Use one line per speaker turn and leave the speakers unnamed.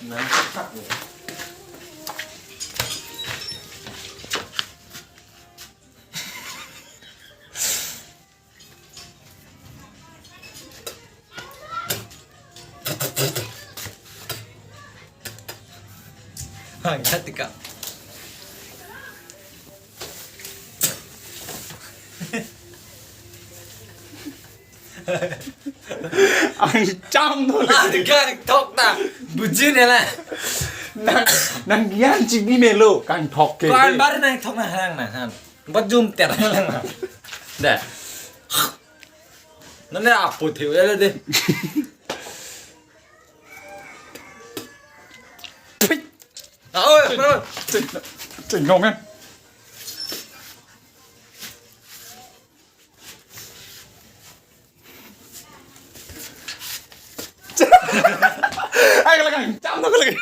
Nắng sắc rồi. Gantikan.
아니 짬 놀래.
Kangthok ta. Bujin này là.
난 미안 지금 멜로 깡톡 게.
Con bắt này thok này hàng này hàng. Bắt zoom tẹt này là. Để. Nó này à phụ thiếu đây đi. Ôi, ôi.
ጭ 놈은 아이 그래 짬 놀래.